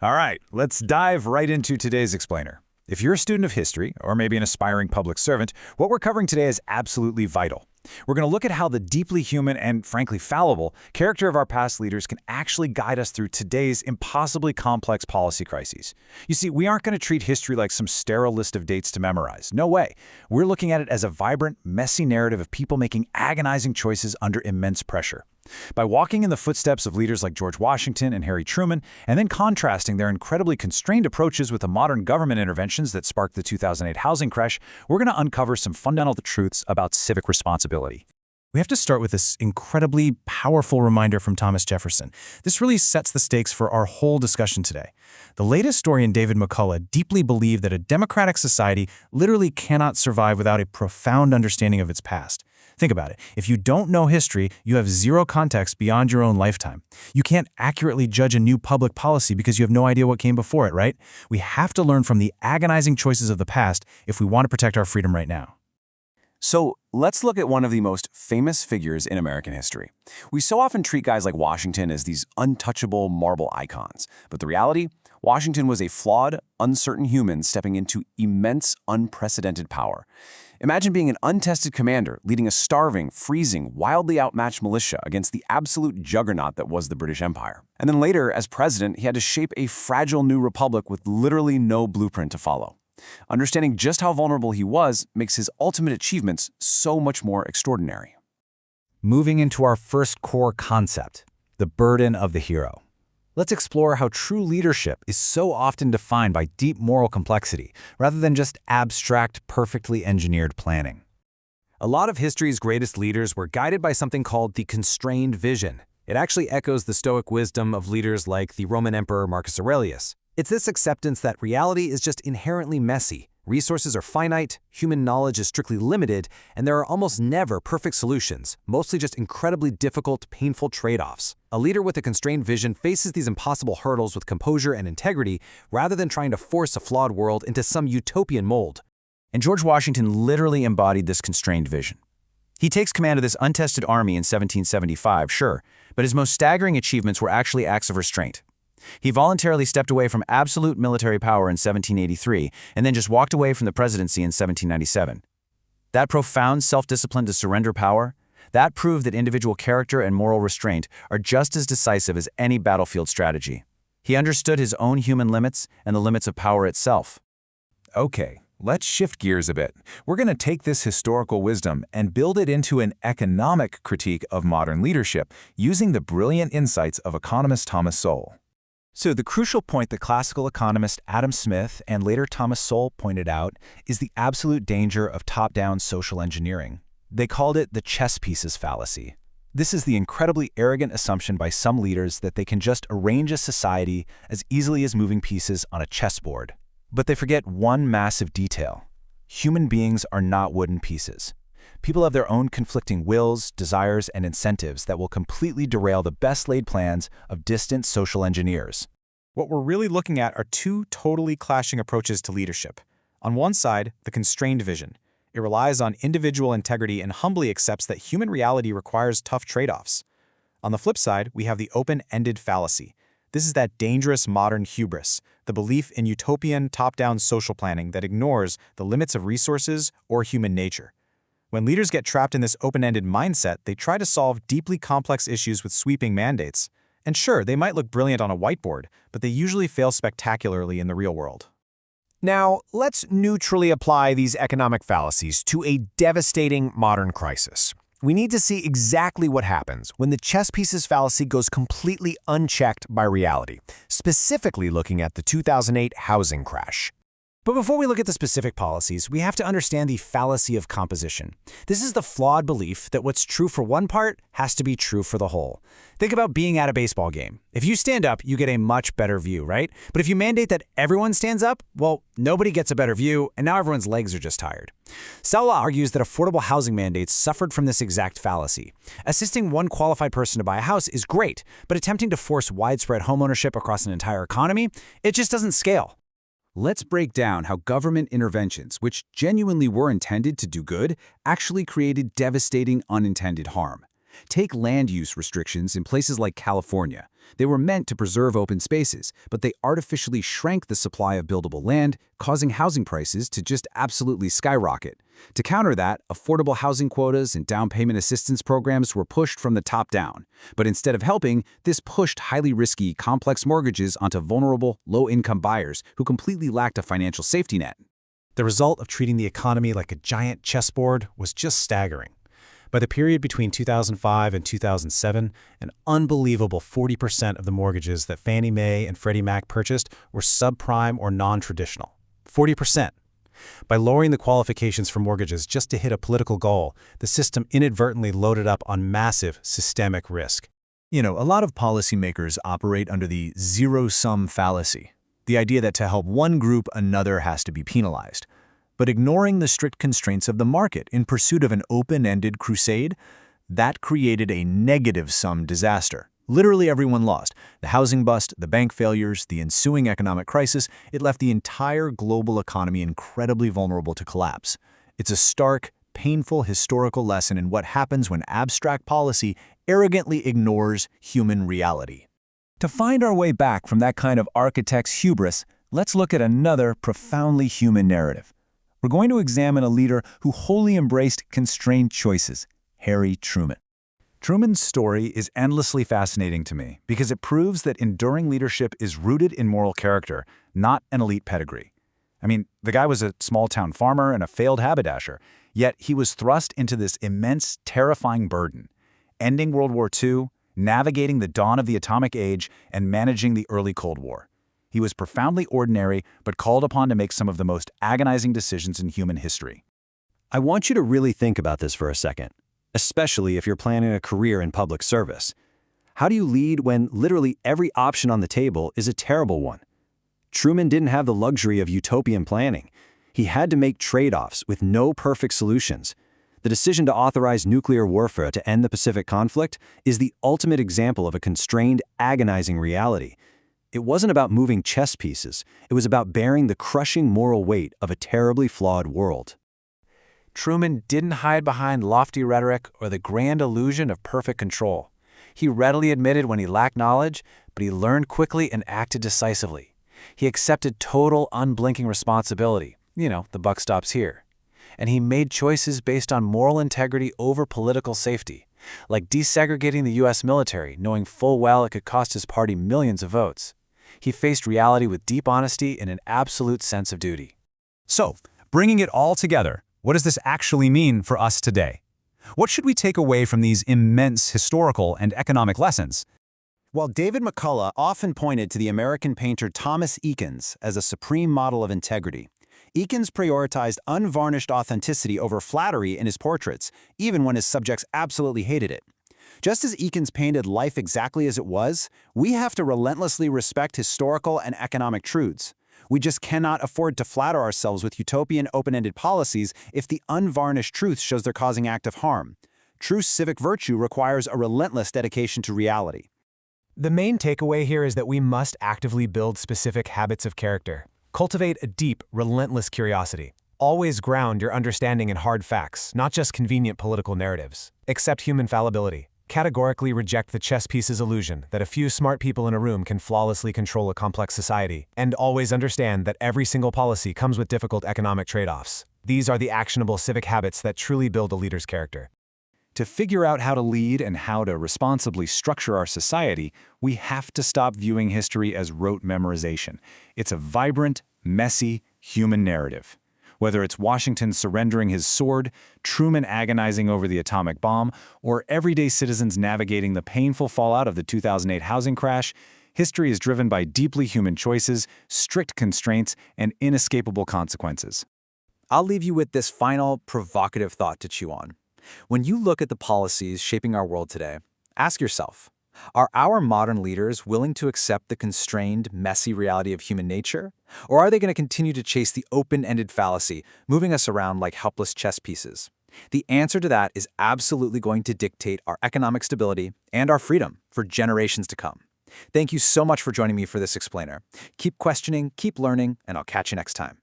All right, let's dive right into today's explainer. If you're a student of history, or maybe an aspiring public servant, what we're covering today is absolutely vital. We're going to look at how the deeply human and, frankly, fallible character of our past leaders can actually guide us through today's impossibly complex policy crises. You see, we aren't going to treat history like some sterile list of dates to memorize. No way. We're looking at it as a vibrant, messy narrative of people making agonizing choices under immense pressure. By walking in the footsteps of leaders like George Washington and Harry Truman, and then contrasting their incredibly constrained approaches with the modern government interventions that sparked the 2008 housing crash, we're going to uncover some fundamental truths about civic responsibility. We have to start with this incredibly powerful reminder from Thomas Jefferson. This really sets the stakes for our whole discussion today. The late historian David McCullough deeply believed that a democratic society literally cannot survive without a profound understanding of its past. Think about it. If you don't know history, you have zero context beyond your own lifetime. You can't accurately judge a new public policy because you have no idea what came before it, right? We have to learn from the agonizing choices of the past if we want to protect our freedom right now. So let's look at one of the most famous figures in American history. We so often treat guys like Washington as these untouchable marble icons. But the reality? Washington was a flawed, uncertain human stepping into immense, unprecedented power. Imagine being an untested commander leading a starving, freezing, wildly outmatched militia against the absolute juggernaut that was the British Empire. And then later, as president, he had to shape a fragile new republic with literally no blueprint to follow. Understanding just how vulnerable he was makes his ultimate achievements so much more extraordinary. Moving into our first core concept, the burden of the hero. Let's explore how true leadership is so often defined by deep moral complexity, rather than just abstract, perfectly engineered planning. A lot of history's greatest leaders were guided by something called the constrained vision. It actually echoes the Stoic wisdom of leaders like the Roman Emperor Marcus Aurelius. It's this acceptance that reality is just inherently messy. Resources are finite, human knowledge is strictly limited, and there are almost never perfect solutions, mostly just incredibly difficult, painful trade-offs. A leader with a constrained vision faces these impossible hurdles with composure and integrity rather than trying to force a flawed world into some utopian mold. And George Washington literally embodied this constrained vision. He takes command of this untested army in 1775, sure, but his most staggering achievements were actually acts of restraint. He voluntarily stepped away from absolute military power in 1783 and then just walked away from the presidency in 1797. That profound self-discipline to surrender power, that proved that individual character and moral restraint are just as decisive as any battlefield strategy. He understood his own human limits and the limits of power itself. Okay, let's shift gears a bit. We're going to take this historical wisdom and build it into an economic critique of modern leadership using the brilliant insights of economist Thomas Sowell. So the crucial point that classical economist Adam Smith and later Thomas Sowell pointed out is the absolute danger of top-down social engineering. They called it the chess pieces fallacy. This is the incredibly arrogant assumption by some leaders that they can just arrange a society as easily as moving pieces on a chessboard. But they forget one massive detail. Human beings are not wooden pieces. People have their own conflicting wills, desires, and incentives that will completely derail the best-laid plans of distant social engineers. What we're really looking at are two totally clashing approaches to leadership. On one side, the constrained vision. It relies on individual integrity and humbly accepts that human reality requires tough trade-offs. On the flip side, we have the open-ended fallacy. This is that dangerous modern hubris, the belief in utopian top-down social planning that ignores the limits of resources or human nature. When leaders get trapped in this open-ended mindset, they try to solve deeply complex issues with sweeping mandates. And sure, they might look brilliant on a whiteboard, but they usually fail spectacularly in the real world. Now, let's neutrally apply these economic fallacies to a devastating modern crisis. We need to see exactly what happens when the chess pieces fallacy goes completely unchecked by reality, specifically looking at the 2008 housing crash. But before we look at the specific policies, we have to understand the fallacy of composition. This is the flawed belief that what's true for one part has to be true for the whole. Think about being at a baseball game. If you stand up, you get a much better view, right? But if you mandate that everyone stands up, well, nobody gets a better view, and now everyone's legs are just tired. Sowell argues that affordable housing mandates suffered from this exact fallacy. Assisting one qualified person to buy a house is great, but attempting to force widespread homeownership across an entire economy, it just doesn't scale. Let's break down how government interventions, which genuinely were intended to do good, actually created devastating unintended harm. Take land use restrictions in places like California. They were meant to preserve open spaces, but they artificially shrank the supply of buildable land, causing housing prices to just absolutely skyrocket. To counter that, affordable housing quotas and down payment assistance programs were pushed from the top down. But instead of helping, this pushed highly risky, complex mortgages onto vulnerable, low-income buyers who completely lacked a financial safety net. The result of treating the economy like a giant chessboard was just staggering. By the period between 2005 and 2007, an unbelievable 40% of the mortgages that Fannie Mae and Freddie Mac purchased were subprime or non-traditional. 40%. By lowering the qualifications for mortgages just to hit a political goal, the system inadvertently loaded up on massive systemic risk. You know, a lot of policymakers operate under the zero-sum fallacy, the idea that to help one group, another has to be penalized. But ignoring the strict constraints of the market in pursuit of an open-ended crusade, that created a negative-sum disaster. Literally everyone lost. The housing bust, the bank failures, the ensuing economic crisis, it left the entire global economy incredibly vulnerable to collapse. It's a stark, painful historical lesson in what happens when abstract policy arrogantly ignores human reality. To find our way back from that kind of architect's hubris, let's look at another profoundly human narrative. We're going to examine a leader who wholly embraced constrained choices, Harry Truman. Truman's story is endlessly fascinating to me because it proves that enduring leadership is rooted in moral character, not an elite pedigree. I mean, the guy was a small-town farmer and a failed haberdasher, yet he was thrust into this immense, terrifying burden, ending World War II, navigating the dawn of the atomic age, and managing the early Cold War. He was profoundly ordinary, but called upon to make some of the most agonizing decisions in human history. I want you to really think about this for a second, especially if you're planning a career in public service. How do you lead when literally every option on the table is a terrible one? Truman didn't have the luxury of utopian planning. He had to make trade-offs with no perfect solutions. The decision to authorize nuclear warfare to end the Pacific conflict is the ultimate example of a constrained, agonizing reality. It wasn't about moving chess pieces. It was about bearing the crushing moral weight of a terribly flawed world. Truman didn't hide behind lofty rhetoric or the grand illusion of perfect control. He readily admitted when he lacked knowledge, but he learned quickly and acted decisively. He accepted total, unblinking responsibility. The buck stops here. And he made choices based on moral integrity over political safety, like desegregating the U.S. military, knowing full well it could cost his party millions of votes. He faced reality with deep honesty and an absolute sense of duty. So, bringing it all together, what does this actually mean for us today? What should we take away from these immense historical and economic lessons? While David McCullough often pointed to the American painter Thomas Eakins as a supreme model of integrity, Eakins prioritized unvarnished authenticity over flattery in his portraits, even when his subjects absolutely hated it. Just as Eakins painted life exactly as it was, we have to relentlessly respect historical and economic truths. We just cannot afford to flatter ourselves with utopian open-ended policies if the unvarnished truth shows they're causing active harm. True civic virtue requires a relentless dedication to reality. The main takeaway here is that we must actively build specific habits of character. Cultivate a deep, relentless curiosity. Always ground your understanding in hard facts, not just convenient political narratives. Accept human fallibility. Categorically reject the chess pieces illusion that a few smart people in a room can flawlessly control a complex society. And always understand that every single policy comes with difficult economic trade-offs. These are the actionable civic habits that truly build a leader's character. To figure out how to lead and how to responsibly structure our society, we have to stop viewing history as rote memorization. It's a vibrant, messy, human narrative. Whether it's Washington surrendering his sword, Truman agonizing over the atomic bomb, or everyday citizens navigating the painful fallout of the 2008 housing crash, history is driven by deeply human choices, strict constraints, and inescapable consequences. I'll leave you with this final, provocative thought to chew on. When you look at the policies shaping our world today, ask yourself, are our modern leaders willing to accept the constrained, messy reality of human nature? Or are they going to continue to chase the open-ended fallacy, moving us around like helpless chess pieces? The answer to that is absolutely going to dictate our economic stability and our freedom for generations to come. Thank you so much for joining me for this explainer. Keep questioning, keep learning, and I'll catch you next time.